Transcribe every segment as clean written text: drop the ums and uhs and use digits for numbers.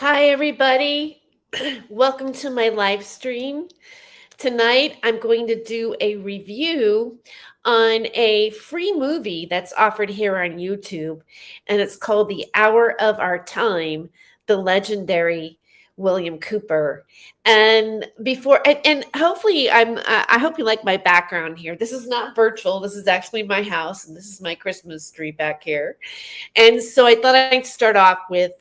Hi, everybody. Welcome to my live stream. Tonight, I'm going to do a review on a free movie that's offered here on YouTube, and it's called The Hour of Our Time, the legendary William Cooper. And and hopefully, I hope you like my background here. This is not virtual. This is actually my house, and this is my Christmas tree back here. And so I thought I'd start off with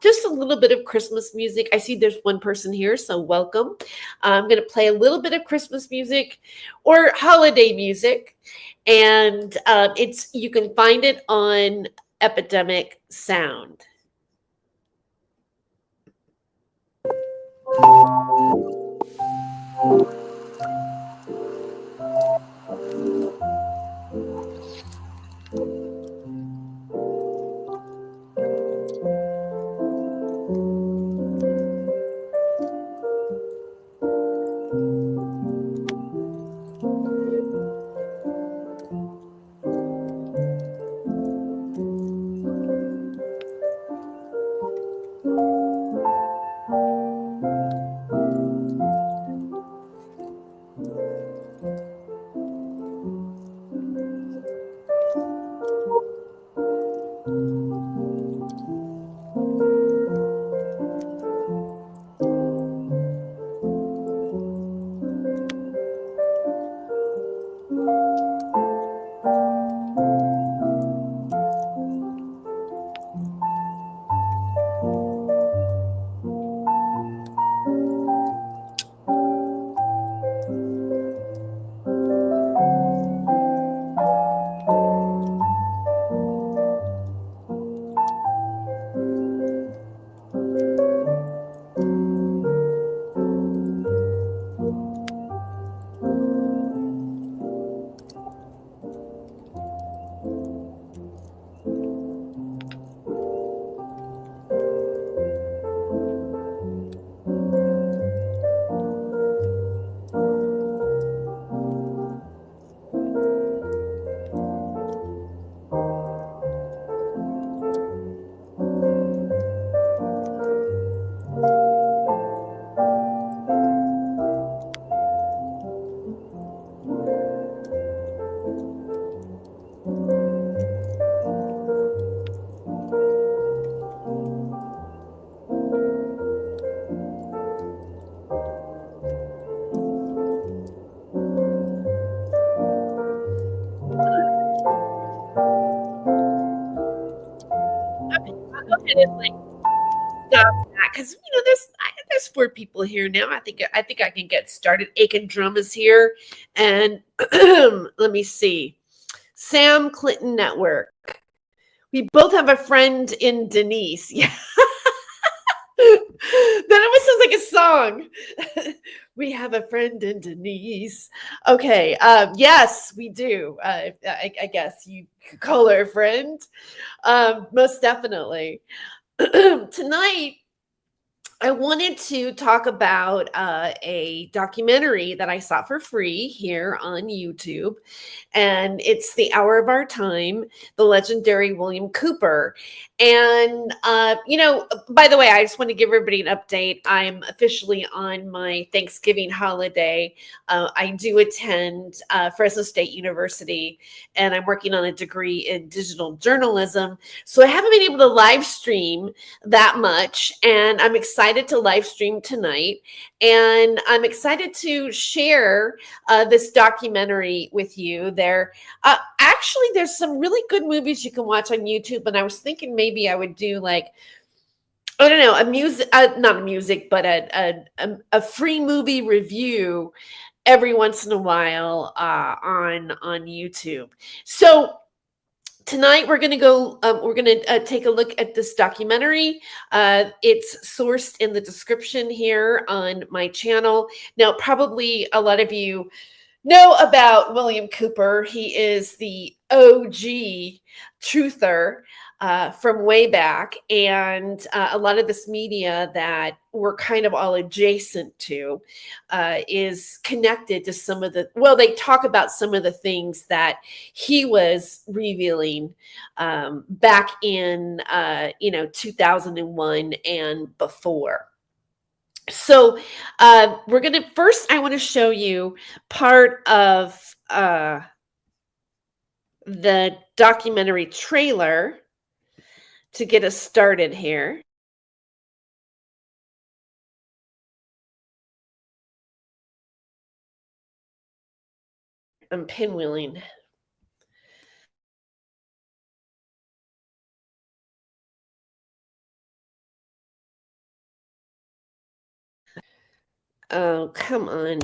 just a little bit of Christmas music. I see there's one person here, so welcome. I'm going to play a little bit of Christmas music or holiday music, and it's you can find it on Epidemic Sound. Okay, I'll go ahead and stop that because there's four people here now. I think I can get started. Aiken Drum is here, and let me see. Sam Clinton Network. We both have a friend in Denise. Yeah. That almost sounds like a song. We have a friend in Denise. Okay. Yes, we do. I guess you could call her a friend. Most definitely. Tonight, I wanted to talk about a documentary that I saw for free here on YouTube, and it's The Hour of Our Time, the legendary William Cooper. And, by the way, I just want to give everybody an update. I'm officially on my Thanksgiving holiday. I do attend Fresno State University, and I'm working on a degree in digital journalism. So I haven't been able to live stream that much, and I'm excited to live stream tonight, and I'm excited to share this documentary with you. Actually, there's some really good movies you can watch on YouTube, and I was thinking maybe I would do like, I don't know, a music, not a music, but a free movie review every once in a while on YouTube. So tonight we're going to go we're going to take a look at this documentary. It's sourced in the description here on my channel. Now, probably a lot of you know about William Cooper. He is the OG truther. from way back, and a lot of this media that we're kind of all adjacent to is connected to some of the, well, they talk about some of the things that he was revealing back in 2001 and before. So we're going to first, I want to show you part of the documentary trailer to get us started here. I'm pinwheeling. Oh, come on.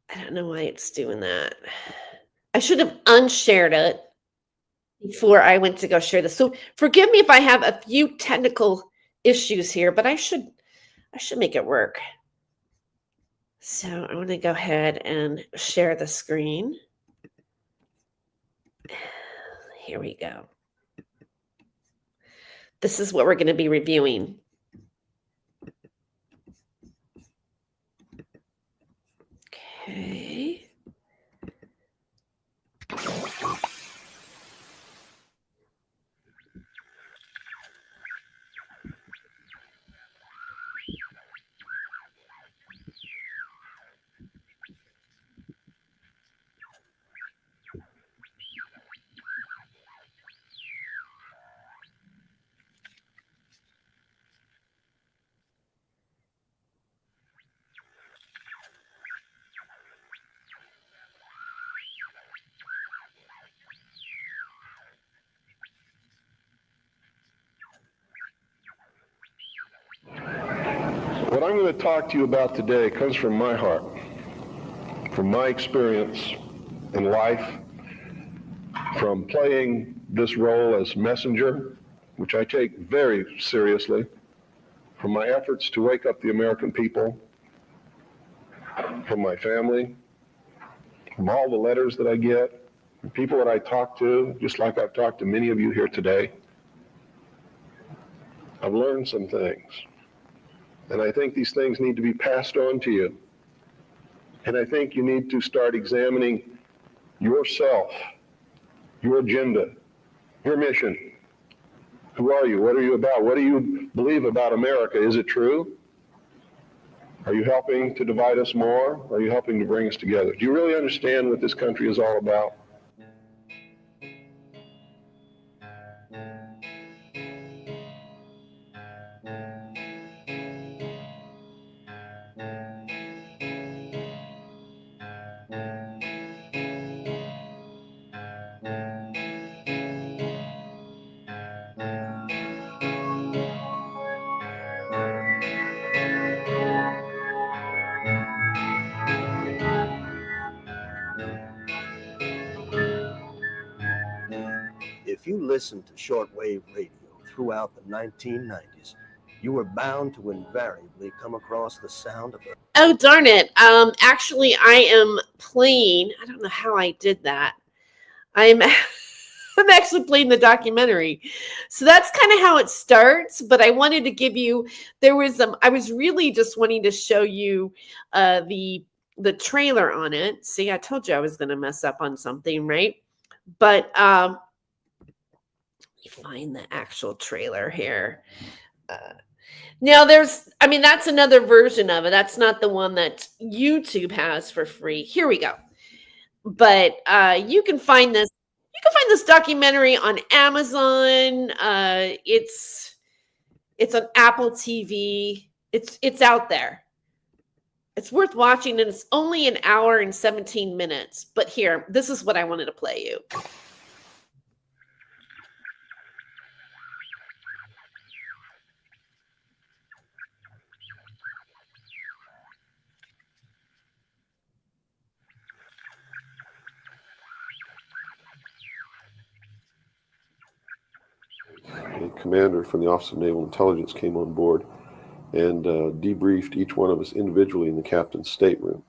I don't know why it's doing that. I should have unshared it before I went to go share this. So forgive me if I have a few technical issues here, but I should make it work. So I want to go ahead and share the screen. Here we go. This is what we're going to be reviewing. Okay. What I'm going to talk to you about today comes from my heart, from my experience in life, from playing this role as messenger, which I take very seriously, from my efforts to wake up the American people, from my family, from all the letters that I get, from people that I talk to, just like I've talked to many of you here today. I've learned some things. And I think these things need to be passed on to you. And I think you need to start examining yourself, your agenda, your mission. Who are you? What are you about? What do you believe about America? Is it true? Are you helping to divide us more? Are you helping to bring us together? Do you really understand what this country is all about? If you listened to shortwave radio throughout the 1990s, you were bound to invariably come across the sound of a... Oh, darn it. Actually, I am playing. I don't know how I did that. I'm actually playing the documentary. So that's kind of how it starts. But I wanted to give you, I was really just wanting to show you the trailer on it. See, I told you I was going to mess up on something, right? But let me find the actual trailer here. Now that's another version of it. That's not the one that YouTube has for free. Here we go. But you can find this documentary on Amazon. It's on Apple TV. It's out there. It's worth watching, and it's only an hour and 17 minutes. But here, this is what I wanted to play you. A commander from the Office of Naval Intelligence came on board and debriefed each one of us individually in the captain's stateroom.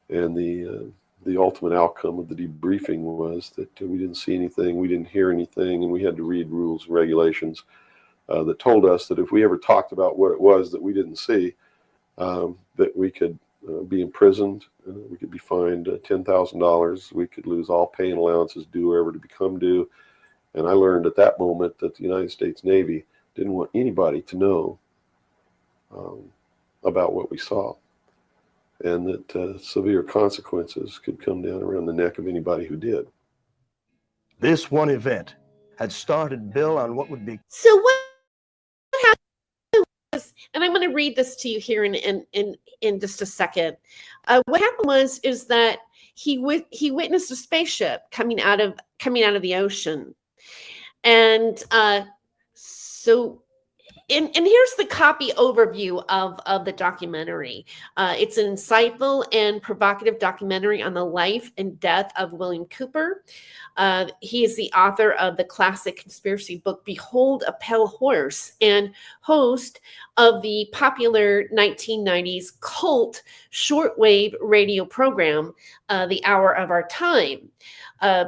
And the the ultimate outcome of the debriefing was that we didn't see anything, we didn't hear anything, and we had to read rules and regulations that told us that if we ever talked about what it was that we didn't see, that we could be imprisoned, we could be fined $10,000, we could lose all pay and allowances due or ever to become due. And I learned at that moment that the United States Navy didn't want anybody to know about what we saw, and that severe consequences could come down around the neck of anybody who did. This one event had started Bill on what would be. So what happened was, and I'm going to read this to you here in just a second. What happened is that he witnessed a spaceship coming out of the ocean, and so. And here's the copy overview of the documentary. It's an insightful and provocative documentary on the life and death of William Cooper. He is the author of the classic conspiracy book, Behold a Pale Horse, and host of the popular 1990s cult shortwave radio program, The Hour of Our Time.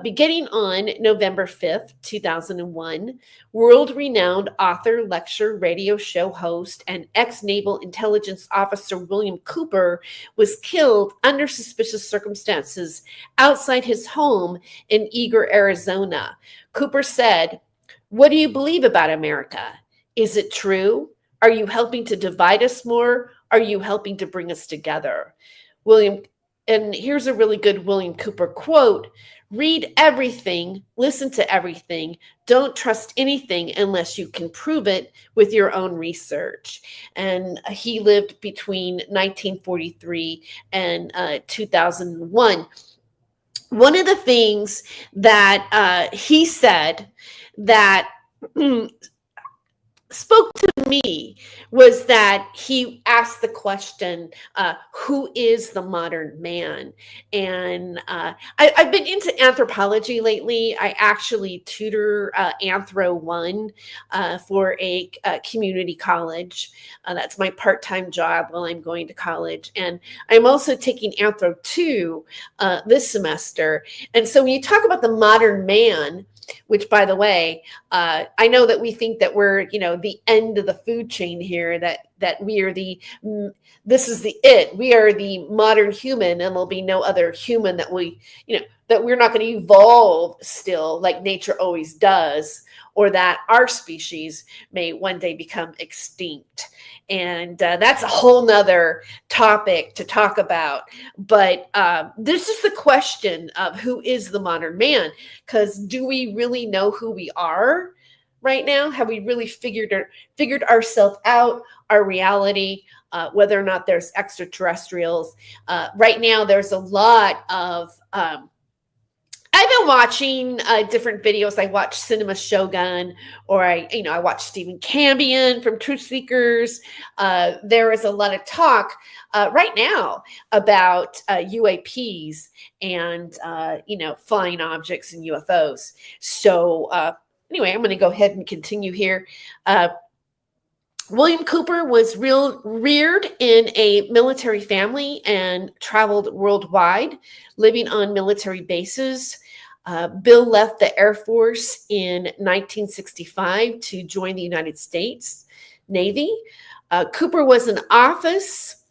Beginning on November 5th, 2001, world-renowned author, lecturer, radio show host, and ex-Naval Intelligence Officer William Cooper was killed under suspicious circumstances outside his home in Eager, Arizona. Cooper said, "What do you believe about America? Is it true? Are you helping to divide us more? Are you helping to bring us together?" And here's a really good William Cooper quote: "Read everything, listen to everything. Don't trust anything unless you can prove it with your own research." And he lived between 1943 and 2001. One of the things that he said that spoke to me was that he asked the question, who is the modern man? And I've been into anthropology lately. I actually tutor Anthro 1 for a community college. That's my part-time job while I'm going to college. And I'm also taking Anthro 2 this semester. And so when you talk about the modern man, which, by the way, I know that we think that we're, the end of the food chain here, that we are this is we are the modern human, and there'll be no other human that that we're not going to evolve still like nature always does, or that our species may one day become extinct. And that's a whole nother topic to talk about. But this is the question of who is the modern man, because do we really know who we are right now? Have we really figured ourselves out, our reality, whether or not there's extraterrestrials? Right now, there's a lot of I've been watching different videos. I watch Cinema Shogun, or I watch Stephen Cambion from Truth Seekers. There is a lot of talk right now about UAPs and flying objects and UFOs. So anyway, I'm going to go ahead and continue here. William Cooper was reared in a military family and traveled worldwide, living on military bases. Bill left the Air Force in 1965 to join the United States Navy. Cooper was an office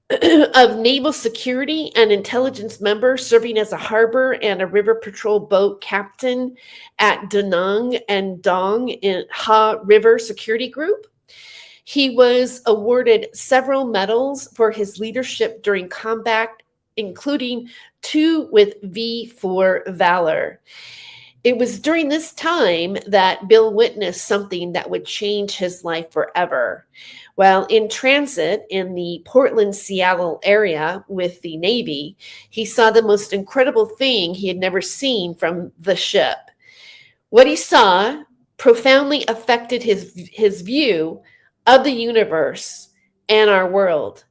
of naval security and intelligence member, serving as a harbor and a river patrol boat captain at Da Nang and Dong in Ha River Security Group. He was awarded several medals for his leadership during combat, including 2 with V for Valor. It was during this time that Bill witnessed something that would change his life forever. While in transit in the Portland-Seattle area with the Navy, he saw the most incredible thing he had never seen from the ship. What he saw profoundly affected his view of the universe and our world.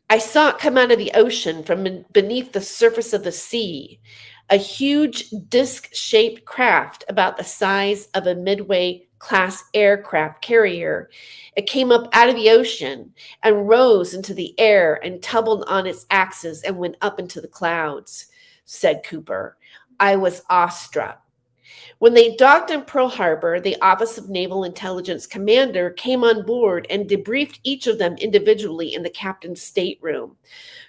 "I saw it come out of the ocean from beneath the surface of the sea. a huge disc-shaped craft about the size of a Midway-class aircraft carrier. It came up out of the ocean and rose into the air and tumbled on its axis and went up into the clouds, said Cooper. I was awestruck. When they docked in Pearl Harbor, the Office of Naval Intelligence commander came on board and debriefed each of them individually in the captain's stateroom.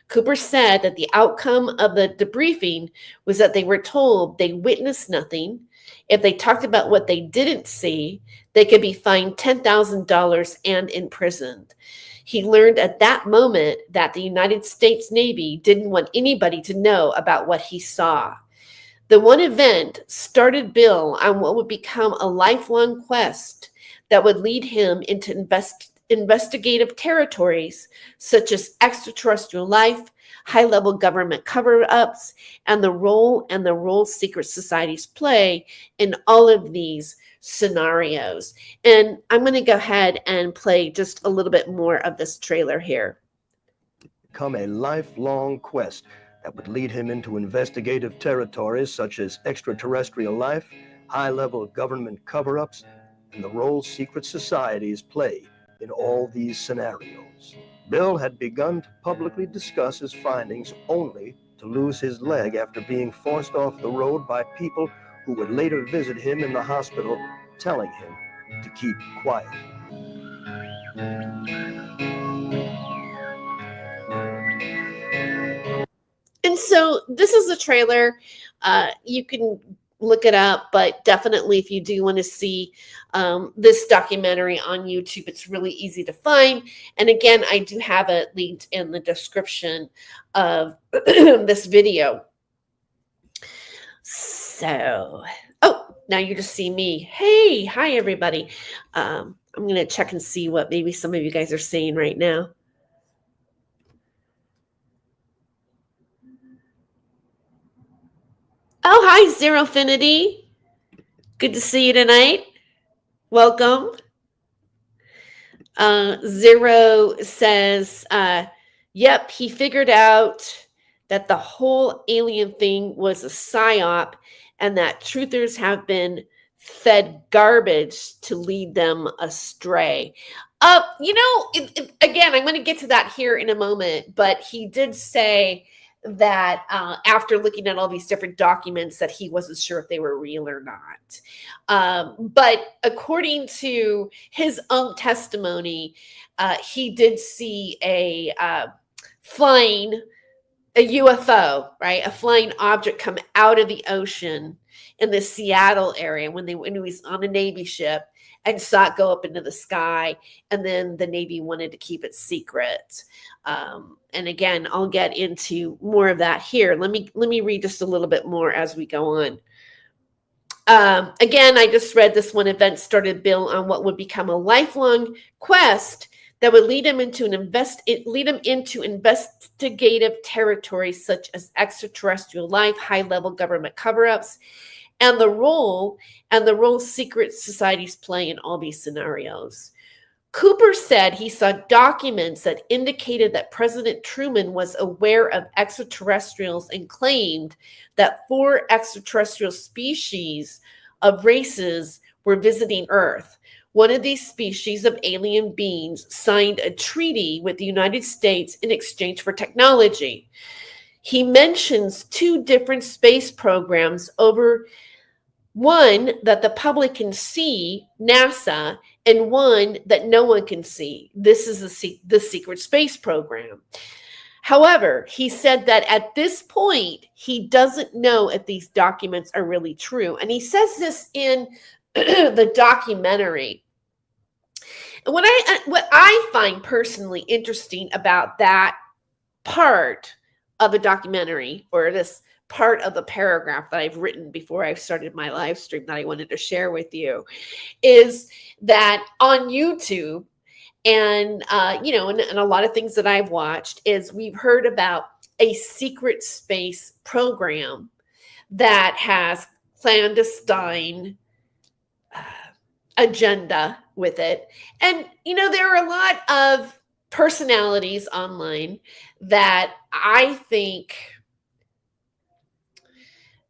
Cooper said that the outcome of the debriefing was that they were told they witnessed nothing. If they talked about what they didn't see, they could be fined $10,000 and imprisoned. He learned at that moment that the United States Navy didn't want anybody to know about what he saw. The one event started Bill on what would become a lifelong quest that would lead him into investigative territories such as extraterrestrial life, high-level government cover-ups, and the role secret societies play in all of these scenarios. And I'm going to go ahead and play just a little bit more of this trailer here. Become a lifelong quest that would lead him into investigative territories such as extraterrestrial life, high-level government cover-ups, and the role secret societies play in all these scenarios. Bill had begun to publicly discuss his findings only to lose his leg after being forced off the road by people who would later visit him in the hospital, telling him to keep quiet. And so this is a trailer. You can look it up, but definitely if you do want to see this documentary on YouTube, it's really easy to find. And again, I do have it linked in the description of this video. So, oh, now you just see me. Hey, hi everybody. I'm going to check and see what maybe some of you guys are saying right now. Oh, hi, Zerofinity. Good to see you tonight. Welcome. Zero says, yep, he figured out that the whole alien thing was a psyop and that truthers have been fed garbage to lead them astray. Again, I'm going to get to that here in a moment, but he did say that after looking at all these different documents that he wasn't sure if they were real or not. But according to his own testimony, he did see a UFO, right? A flying object come out of the ocean in the Seattle area when he was on a Navy ship and saw it go up into the sky. And then the Navy wanted to keep it secret. And again, I'll get into more of that here. Let me read just a little bit more as we go on. Again, I just read this one event started Bill on what would become a lifelong quest that would lead him into investigative territories such as extraterrestrial life, high-level government cover-ups, and the role secret societies play in all these scenarios. Cooper said he saw documents that indicated that President Truman was aware of extraterrestrials and claimed that 4 extraterrestrial species of races were visiting Earth. One of these species of alien beings signed a treaty with the United States in exchange for technology. He mentions 2 different space programs over one that the public can see, NASA, and one that no one can see. This is the secret space program. However, he said that at this point, he doesn't know if these documents are really true. And he says this in the documentary. And what I find personally interesting about that part of the documentary, or this part of the paragraph that I've written before I started my live stream that I wanted to share with you, is that on YouTube and a lot of things that I've watched is we've heard about a secret space program that has clandestine agenda with it. And, there are a lot of personalities online that I think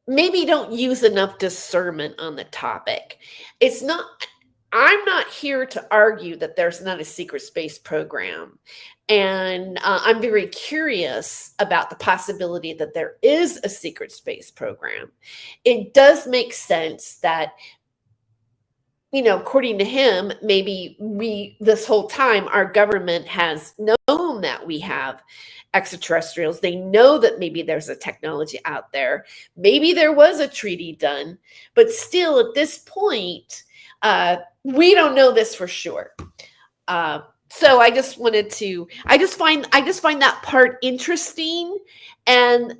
maybe don't use enough discernment on the topic. It's not, I'm not here to argue that there's not a secret space program. And I'm very curious about the possibility that there is a secret space program. It does make sense that, according to him, maybe this whole time, our government has known that we have extraterrestrials. They know that maybe there's a technology out there. Maybe there was a treaty done, but still at this point, we don't know this for sure. So I just find that part interesting, and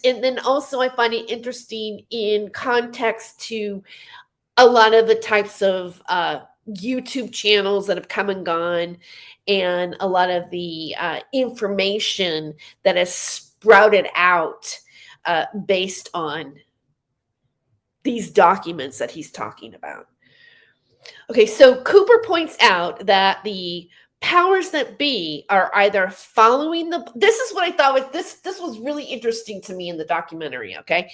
then also I find it interesting in context to a lot of the types of YouTube channels that have come and gone, and a lot of the information that has sprouted out based on these documents that he's talking about. Okay, so Cooper points out that the powers that be are either following this is what I thought was this was really interesting to me in the documentary, okay?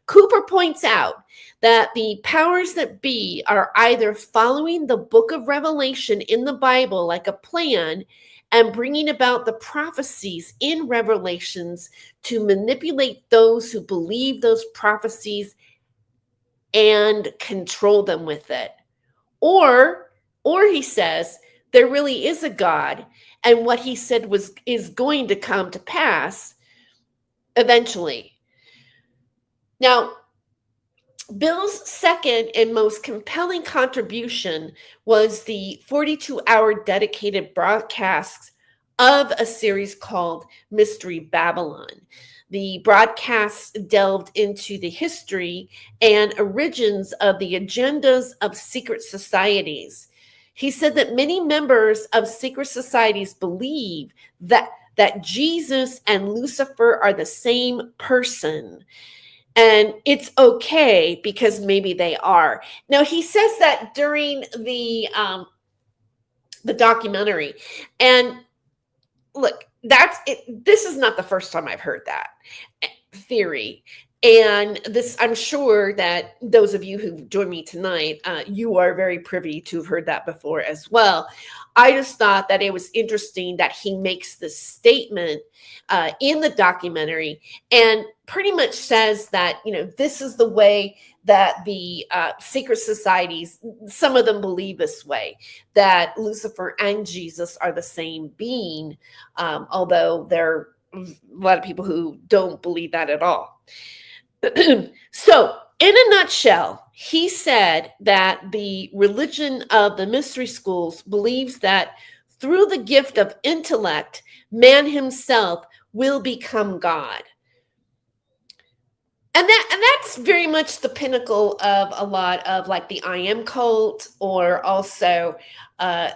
Cooper points out that the powers that be are either following the book of Revelation in the Bible like a plan and bringing about the prophecies in Revelations to manipulate those who believe those prophecies and control them with it. Or he says there really is a God, and what he said is going to come to pass eventually. Now, Bill's second and most compelling contribution was the 42-hour dedicated broadcast of a series called Mystery Babylon. The broadcast delved into the history and origins of the agendas of secret societies. He said that many members of secret societies believe that Jesus and Lucifer are the same person. And it's okay because maybe they are. Now, he says that during the documentary. And look, that's it. This is not the first time I've heard that theory. And this, I'm sure that those of you who joined me tonight, you are very privy to have heard that before as well. I just thought that it was interesting that he makes this statement in the documentary and pretty much says that, this is the way that the secret societies, some of them believe this way, that Lucifer and Jesus are the same being, although there are a lot of people who don't believe that at all. So, in a nutshell, he said that the religion of the mystery schools believes that through the gift of intellect, man himself will become God. And that's very much the pinnacle of a lot of like the I am cult, or also a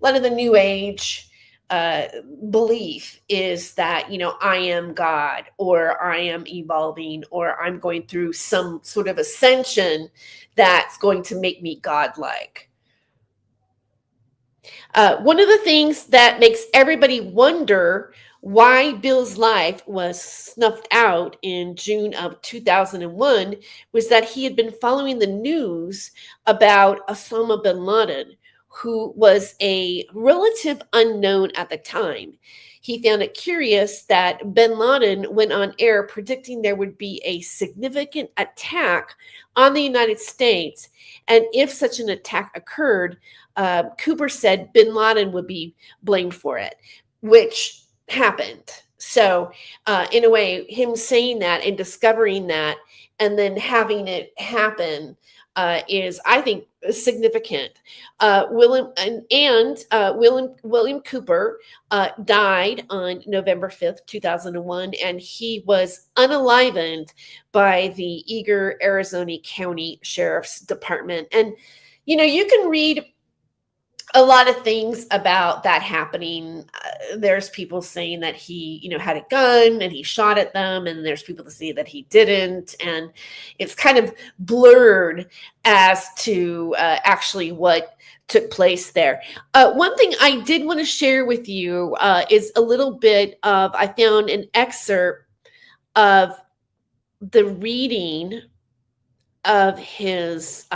lot of the New Age belief is that, I am God, or I am evolving, or I'm going through some sort of ascension that's going to make me godlike. One of the things that makes everybody wonder why Bill's life was snuffed out in June of 2001 was that he had been following the news about Osama bin Laden, who was a relative unknown at the time. He found it curious that bin Laden went on air predicting there would be a significant attack on the United States. And if such an attack occurred, Cooper said bin Laden would be blamed for it, which happened. So in a way, him saying that and discovering that and then having it happen is, I think, significant. William Cooper died on November 5th, 2001, and he was unalivened by the Eagar, Arizona County Sheriff's Department. And, you can read a lot of things about that happening. There's people saying that he, had a gun and he shot at them, and there's people that say that he didn't, and it's kind of blurred as to actually what took place there. One thing I did want to share with you is a little bit of, I found an excerpt of the reading of his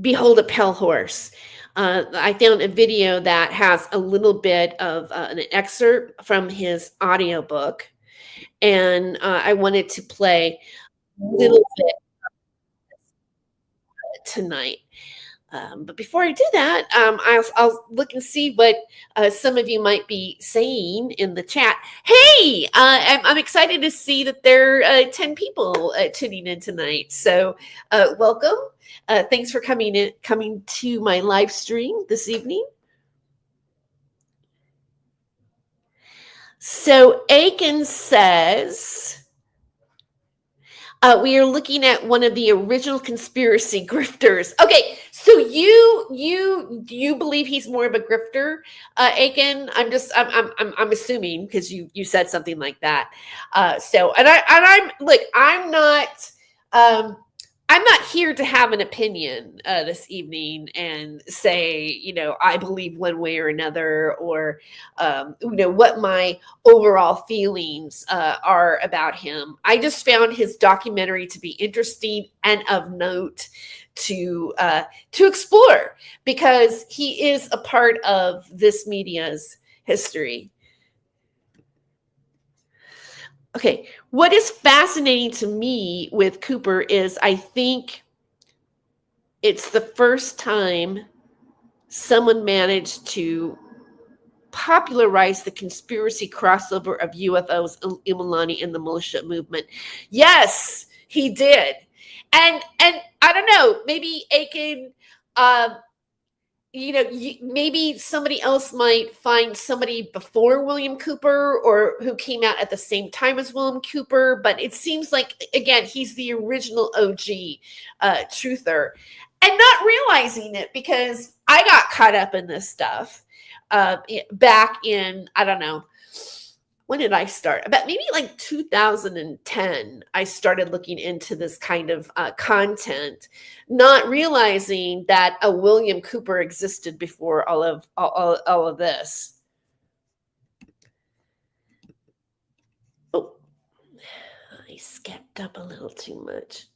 Behold a Pale Horse. I found a video that has a little bit of an excerpt from his audiobook, and I wanted to play a little bit tonight. But before I do that, I'll look and see what some of you might be saying in the chat. Hey, I'm excited to see that there are 10 people tuning in tonight. So welcome. Thanks for coming to my live stream this evening. So Aiken says, we are looking at one of the original conspiracy grifters. Okay, so you believe he's more of a grifter, Aiken? I'm assuming because you said something like that. I'm not here to have an opinion this evening and say, I believe one way or another, or, what my overall feelings are about him. I just found his documentary to be interesting and of note to explore, because he is a part of this media's history. Okay, what is fascinating to me with Cooper is I think it's the first time someone managed to popularize the conspiracy crossover of UFOs, Illuminati, and the militia movement. Yes, he did. And I don't know, maybe Aiken, maybe somebody else might find somebody before William Cooper or who came out at the same time as William Cooper. But it seems like, again, he's the original OG truther, and not realizing it, because I got caught up in this stuff back in, I don't know, when did I start? About maybe like 2010, I started looking into this kind of content, not realizing that a William Cooper existed before all of this. Oh, I skipped up a little too much.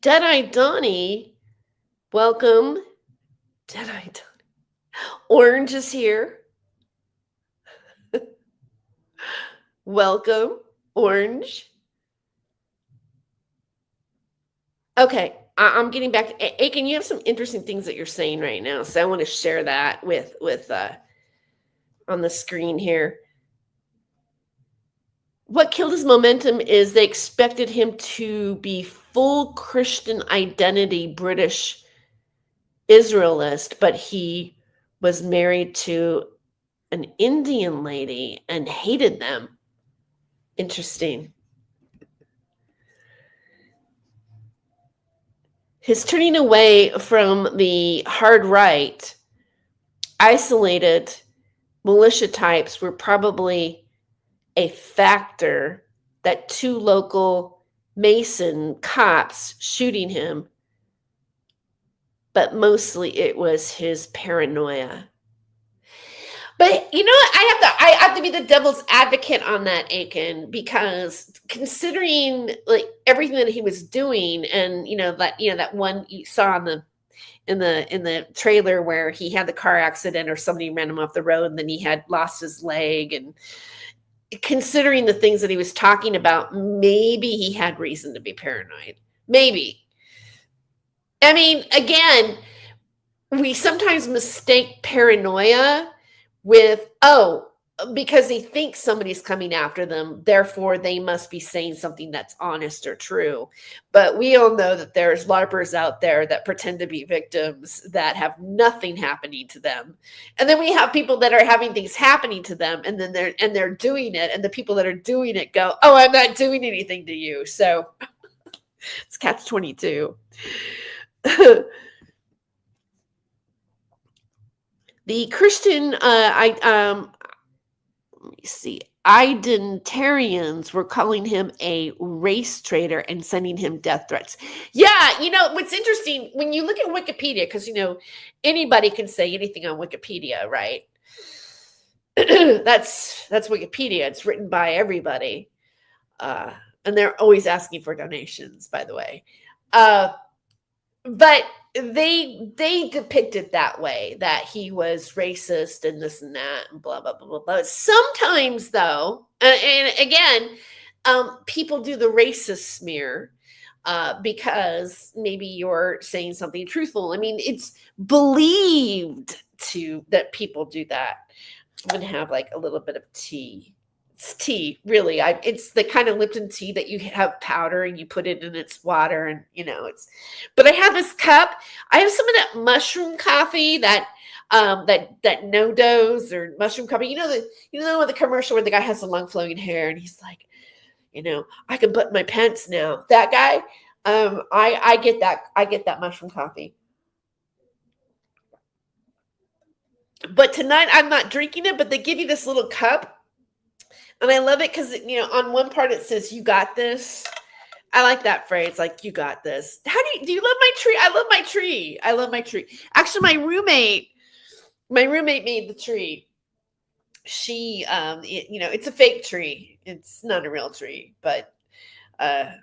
Deadeye Donnie, welcome. Deadeye Donnie. Orange is here. Welcome, Orange. Okay, I'm getting back to Aiken. You have some interesting things that you're saying right now, so I want to share that with on the screen here. What killed his momentum is they expected him to be full Christian identity British Israelist, but he was married to an Indian lady and hated them. Interesting. His turning away from the hard right, isolated militia types were probably a factor that 2 local Mason cops shooting him, but mostly it was his paranoia. But you know what? I have to be the devil's advocate on that, Aiken, because considering like everything that he was doing, and that one you saw in the trailer where he had the car accident or somebody ran him off the road and then he had lost his leg, and considering the things that he was talking about, maybe he had reason to be paranoid. Maybe. I mean, again, we sometimes mistake paranoia with, because they think somebody's coming after them, therefore they must be saying something that's honest or true. But we all know that there's LARPers out there that pretend to be victims that have nothing happening to them. And then we have people that are having things happening to them, and then they're doing it, and the people that are doing it go, "Oh, I'm not doing anything to you." So it's catch-22. The Christian, let me see, identitarians were calling him a race traitor and sending him death threats. Yeah, what's interesting, when you look at Wikipedia, because, anybody can say anything on Wikipedia, right? That's Wikipedia. It's written by everybody. And they're always asking for donations, by the way. But they depict it that way, that he was racist and this and that and blah blah blah blah blah. Sometimes though, and again, people do the racist smear because maybe you're saying something truthful. I mean, it's believed that people do that. I'm gonna have like a little bit of tea. It's tea, really. It's the kind of Lipton tea that you have powder and you put it in its water, and it's. But I have this cup. I have some of that mushroom coffee, that no dose or mushroom coffee. The commercial where the guy has the long flowing hair and he's like, I can button my pants now. That guy. I get that. I get that mushroom coffee. But tonight I'm not drinking it. But they give you this little cup. And I love it because, on one part it says, "You got this." I like that phrase, like, "You got this." Do you love my tree? I love my tree. I love my tree. Actually, my roommate made the tree. She, it's a fake tree. It's not a real tree, but I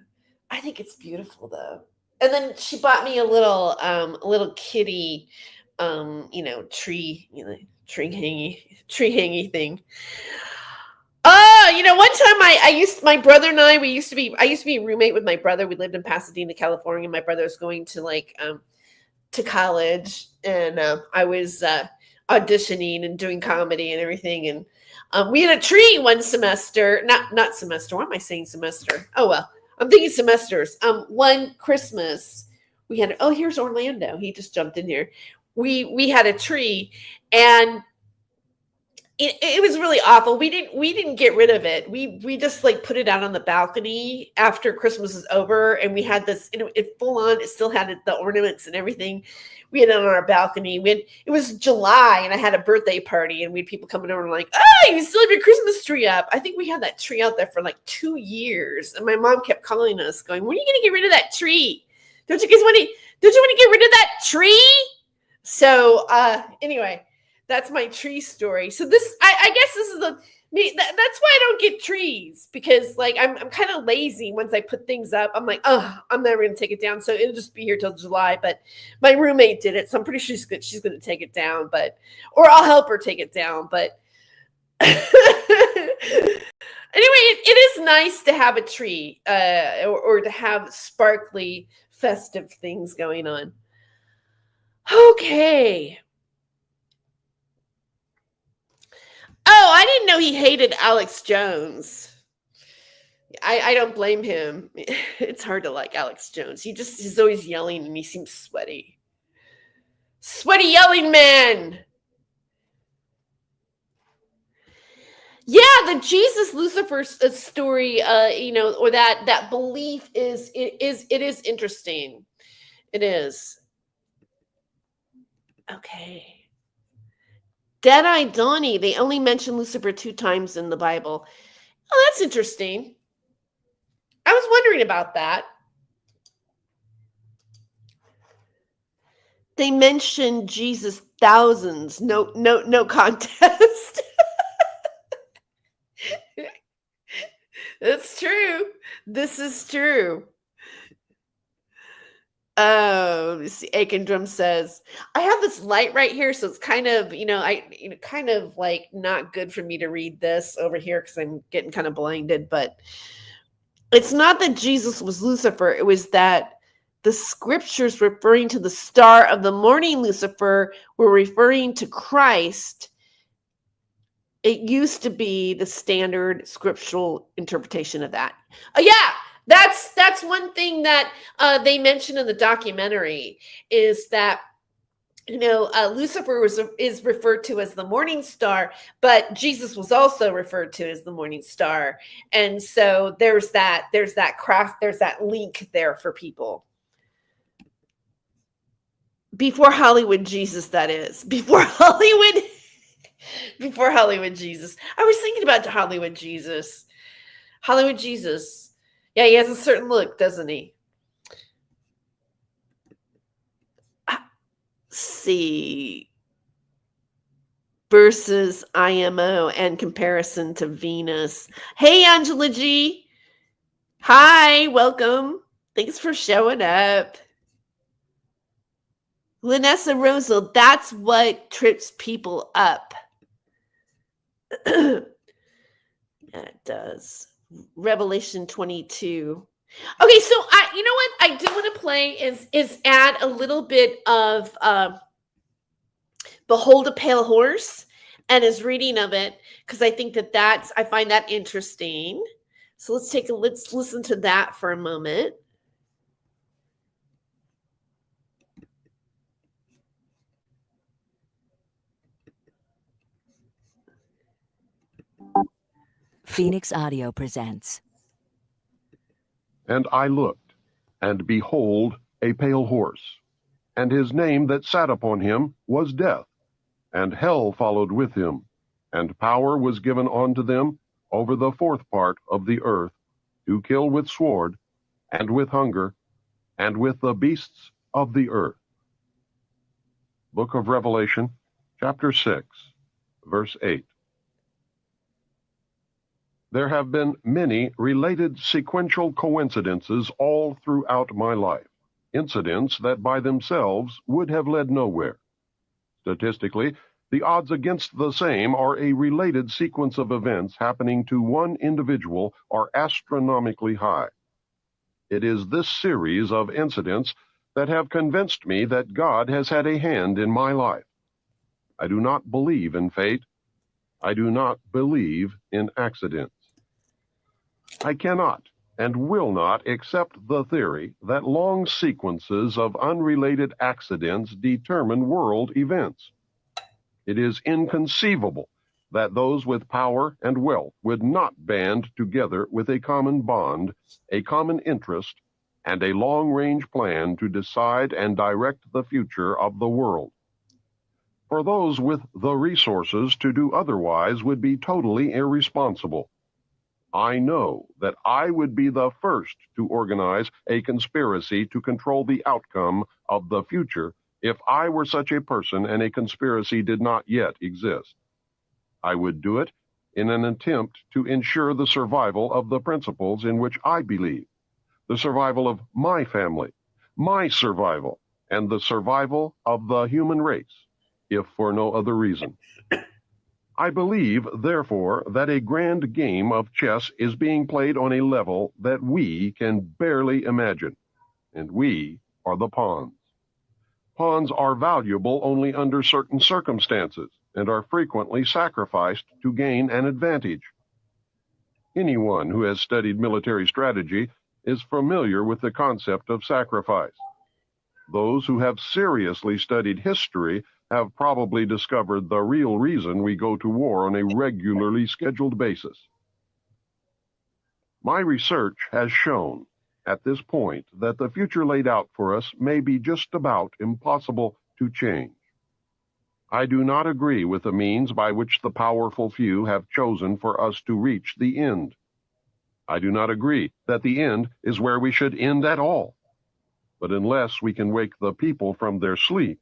think it's beautiful though. And then she bought me a little kitty, tree hangy thing. One time I used to be a roommate with my brother. We lived in Pasadena, California. My brother was going to to college, and I was auditioning and doing comedy and everything. And we had a tree one semester, not semester. Why am I saying semester? Oh, well, I'm thinking semesters. One Christmas we had, here's Orlando. He just jumped in here. We had a tree, and it was really awful. We didn't get rid of it. We just put it out on the balcony after Christmas was over, and we had this. It full on. It still had the ornaments and everything. We had it on our balcony. It was July, and I had a birthday party, and we had people coming over and like, "Oh, you still have your Christmas tree up?" I think we had that tree out there for 2 years, and my mom kept calling us, going, "When are you going to get rid of that tree? Don't you want to get rid of that tree?" So anyway. That's my tree story. So I guess this is that's why I don't get trees, because I'm kind of lazy. Once I put things up, I'm like, I'm never going to take it down. So it'll just be here till July. But my roommate did it, so I'm pretty sure she's going to take it down. Or I'll help her take it down. But anyway, it is nice to have a tree or to have sparkly, festive things going on. Okay. Oh, I didn't know he hated Alex Jones. I don't blame him. It's hard to like Alex Jones. He's always yelling and he seems sweaty. Sweaty yelling man. Yeah, the Jesus Lucifer story, or that belief is interesting. It is. Okay. Dead-Eye Donnie, they only mention Lucifer 2 times in the Bible. Oh, that's interesting. I was wondering about that. They mention Jesus thousands. No contest. That's true. This is true. Let me see. Aiken Drum says, I have this light right here, so it's kind of, kind of not good for me to read this over here because I'm getting kind of blinded. But it's not that Jesus was Lucifer. It was that the scriptures referring to the star of the morning, Lucifer, were referring to Christ. It used to be the standard scriptural interpretation of that. Oh, yeah. That's one thing that they mentioned in the documentary, is that Lucifer is referred to as the morning star, but Jesus was also referred to as the morning star, and so there's that link there for people. Before Hollywood Jesus, that is. Before Hollywood Jesus. I was thinking about Hollywood Jesus. Hollywood Jesus. Yeah, he has a certain look, doesn't he? See. versus IMO and comparison to Venus. Hey, Angela G. Hi, welcome. Thanks for showing up. Linessa Rosal, that's what trips people up. Yeah, it does. Revelation 22. Okay, so you know what I do want to play is add a little bit of Behold a Pale Horse and his reading of it, because I think I find that interesting. So let's listen to that for a moment. Phoenix Audio presents. And I looked, and behold, a pale horse, and his name that sat upon him was Death, and hell followed with him, and power was given unto them over the fourth part of the earth, to kill with sword, and with hunger, and with the beasts of the earth. Book of Revelation, chapter 6, verse 8. There have been many related sequential coincidences all throughout my life, incidents that by themselves would have led nowhere. Statistically, the odds against the same or a related sequence of events happening to one individual are astronomically high. It is this series of incidents that have convinced me that God has had a hand in my life. I do not believe in fate. I do not believe in accidents. I cannot and will not accept the theory that long sequences of unrelated accidents determine world events. It is inconceivable that those with power and wealth would not band together with a common bond, a common interest, and a long-range plan to decide and direct the future of the world. For those with the resources to do otherwise would be totally irresponsible. I know that I would be the first to organize a conspiracy to control the outcome of the future if I were such a person and a conspiracy did not yet exist. I would do it in an attempt to ensure the survival of the principles in which I believe, the survival of my family, my survival, and the survival of the human race, if for no other reason. I believe, therefore, that a grand game of chess is being played on a level that we can barely imagine, and we are the pawns. Pawns are valuable only under certain circumstances and are frequently sacrificed to gain an advantage. Anyone who has studied military strategy is familiar with the concept of sacrifice. Those who have seriously studied history have probably discovered the real reason we go to war on a regularly scheduled basis. My research has shown at this point that the future laid out for us may be just about impossible to change. I do not agree with the means by which the powerful few have chosen for us to reach the end. I do not agree that the end is where we should end at all. But unless we can wake the people from their sleep,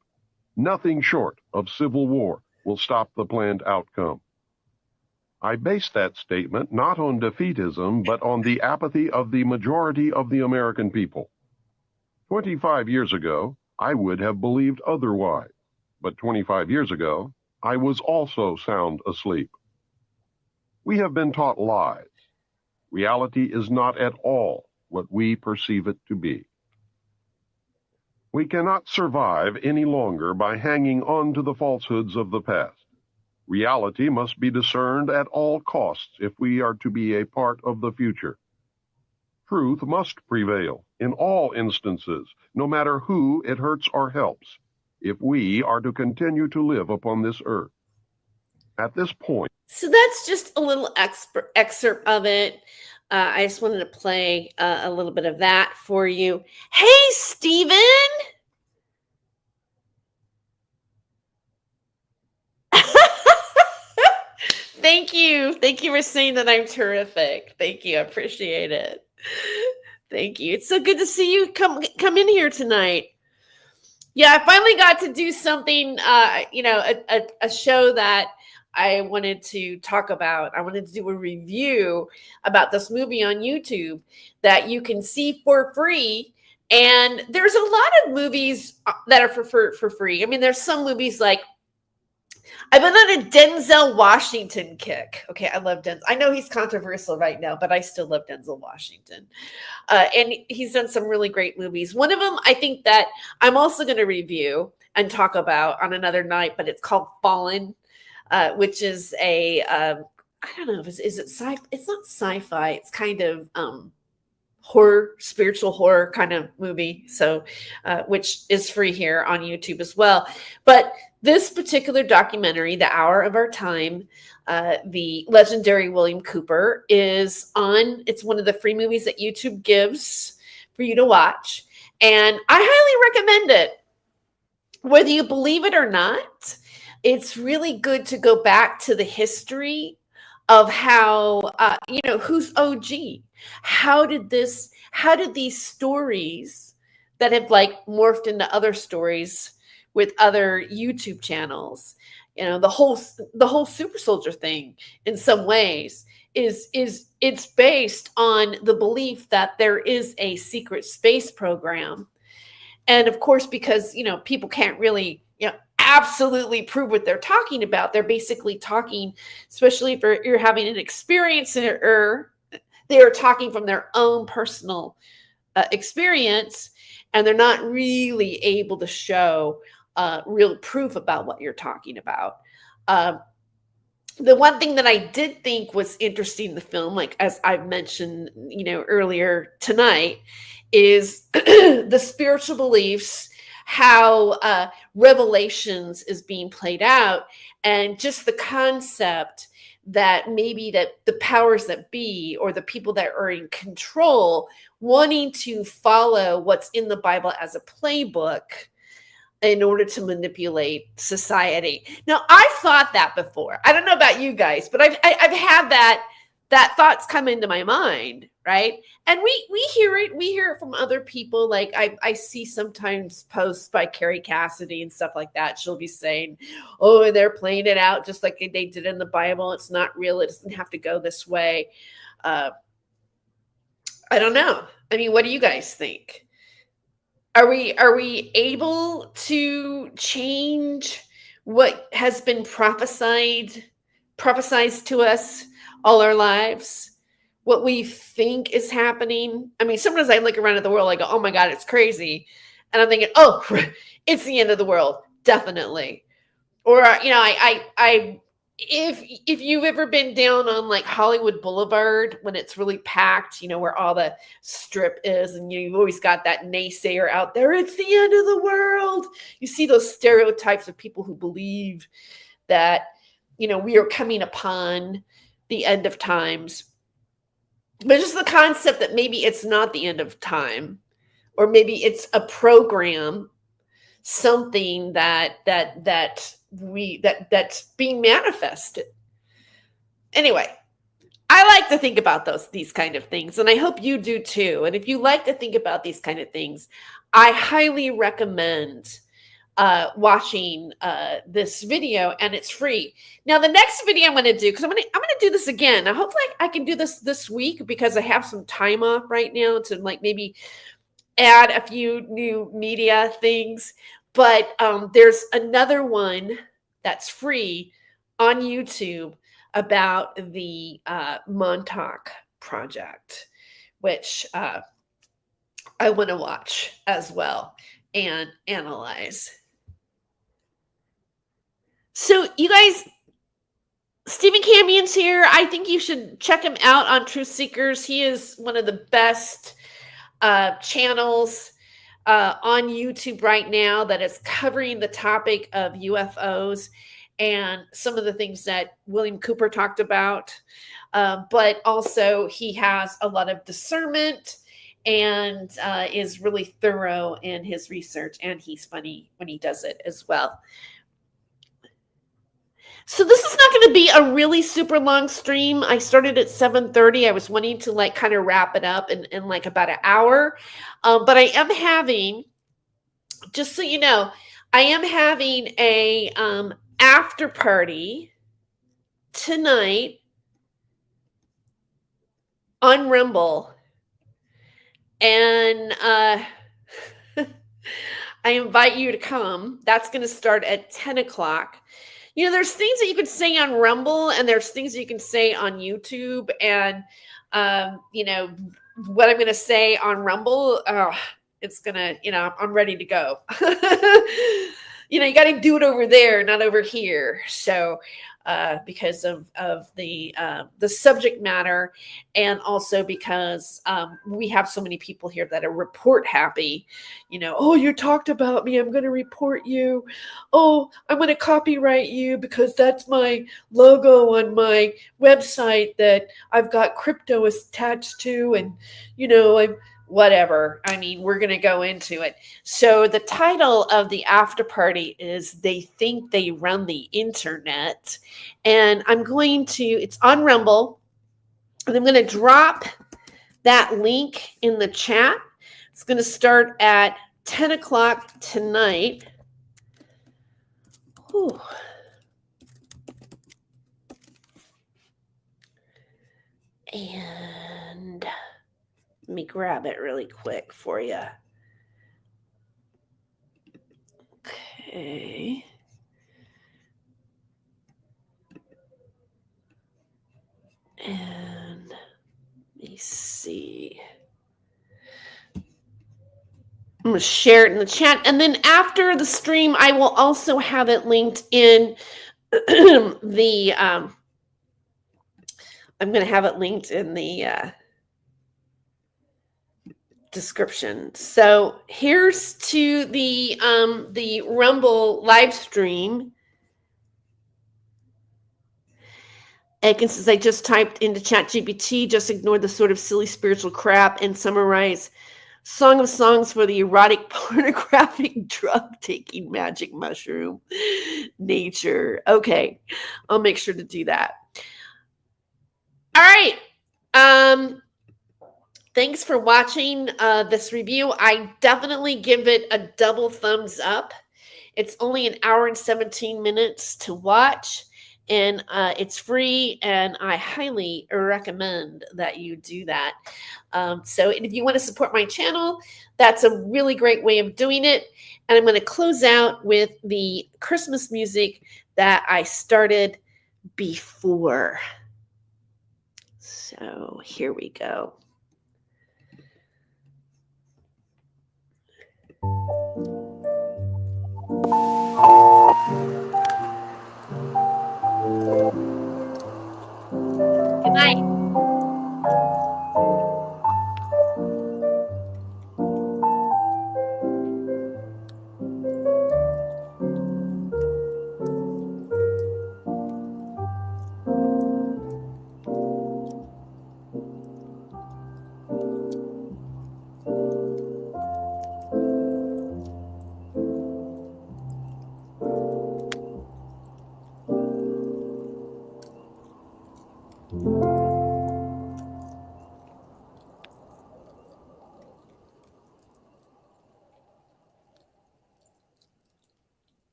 nothing short of civil war will stop the planned outcome. I base that statement not on defeatism, but on the apathy of the majority of the American people. 25 years ago, I would have believed otherwise, but 25 years ago, I was also sound asleep. We have been taught lies. Reality is not at all what we perceive it to be. We cannot survive any longer by hanging on to the falsehoods of the past. Reality must be discerned at all costs if we are to be a part of the future. Truth must prevail in all instances, no matter who it hurts or helps, if we are to continue to live upon this earth. At this point. So that's just a little excerpt of it. I just wanted to play a little bit of that for you. Hey, Steven! Thank you. Thank you for saying that I'm terrific. Thank you. I appreciate it. Thank you. It's so good to see you come in here tonight. Yeah, I finally got to do something, a show that I wanted to talk about. I wanted to do a review about this movie on YouTube that you can see for free. And there's a lot of movies that are for free. I mean, there's some movies like I've been on a Denzel Washington kick. Okay, I love Denzel. I know he's controversial right now, but I still love Denzel Washington. And he's done some really great movies. One of them I think that I'm also going to review and talk about on another night, but it's called Fallen, which is a, I don't know, is it sci? It's not sci-fi. It's kind of horror, spiritual horror kind of movie. So, which is free here on YouTube as well. But this particular documentary, The Hour of Our Time, the legendary William Cooper, is on. It's one of the free movies that YouTube gives for you to watch. And I highly recommend it. Whether you believe it or not, it's really good to go back to the history of how, who's OG? How did these stories that have like morphed into other stories with other YouTube channels, the whole super soldier thing in some ways it's based on the belief that there is a secret space program. And of course, because, people can't really, absolutely prove what they're talking about. They're basically talking, especially if you're having an experience or they are talking from their own personal experience, and they're not really able to show real proof about what you're talking about. The one thing that I did think was interesting in the film, like as I've mentioned, earlier tonight, is the spiritual beliefs, how Revelations is being played out, and just the concept that maybe that the powers that be or the people that are in control wanting to follow what's in the Bible as a playbook in order to manipulate society. Now, I've thought that before. I don't know about you guys, but I've had that thoughts come into my mind, right? And we hear it. We hear it from other people. Like I see sometimes posts by Carrie Cassidy and stuff like that. She'll be saying, "Oh, they're playing it out just like they did in the Bible. It's not real. It doesn't have to go this way." I don't know. I mean, what do you guys think? Are we able to change what has been prophesied to us all our lives? What we think is happening? I mean, sometimes I look around at the world, I go, "Oh my God, it's crazy," and I'm thinking, "Oh, it's the end of the world, definitely." Or if you've ever been down on like Hollywood Boulevard when it's really packed, where all the strip is, and you've always got that naysayer out there, "It's the end of the world." You see those stereotypes of people who believe that, we are coming upon the end of times. But just the concept that maybe it's not the end of time, or maybe it's a program, something that's being manifested. Anyway, I like to think about these kind of things, and I hope you do too. And if you like to think about these kind of things, I highly recommend watching this video, and it's free. Now, the next video I'm going to do, because I'm going to do this again. Now, hopefully I can do this week because I have some time off right now to like maybe add a few new media things. But there's another one that's free on YouTube about the Montauk Project, which I want to watch as well and analyze. So you guys, Stephen Camion's here. I think you should check him out on Truth Seekers. He is one of the best channels on YouTube right now that is covering the topic of UFOs and some of the things that William Cooper talked about. But also he has a lot of discernment and is really thorough in his research, and he's funny when he does it as well. So this is not going to be a really super long stream. I started at 7:30. I was wanting to like kind of wrap it up in like about an hour. But I am having, just so you know, I am having a after party tonight on Rumble, and I invite you to come. That's going to start at 10 o'clock. You know, there's things that you can say on Rumble, and there's things that you can say on YouTube, and you know, what I'm going to say on Rumble, it's going to, you know, I'm ready to go. You know, you got to do it over there, not over here. So, because of the subject matter, and also because we have so many people here that are report happy. You know, oh, you talked about me, I'm going to report you. Oh, I'm going to copyright you because that's my logo on my website that I've got crypto attached to, and you know, I'm whatever. I mean, we're going to go into it. So the title of the after party is They Think They Run the Internet. And I'm going to, it's on Rumble, and I'm going to drop that link in the chat. It's going to start at 10 o'clock tonight. Whew. And let me grab it really quick for you. Okay. And let me see. I'm going to share it in the chat. And then after the stream, I will also have it linked in the, I'm going to have it linked in the description. So here's to the Rumble live stream. Aiken says, I just typed into ChatGPT, just ignored the sort of silly spiritual crap and summarize Song of Songs for the erotic, pornographic, drug-taking magic mushroom nature. Okay, I'll make sure to do that. All right. Thanks for watching this review. I definitely give it a double thumbs up. It's only an hour and 17 minutes to watch, and it's free, and I highly recommend that you do that. So if you want to support my channel, that's a really great way of doing it. And I'm going to close out with the Christmas music that I started before. So here we go. Good night.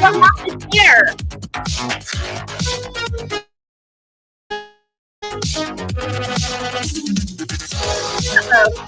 Your mom is here. Uh-oh.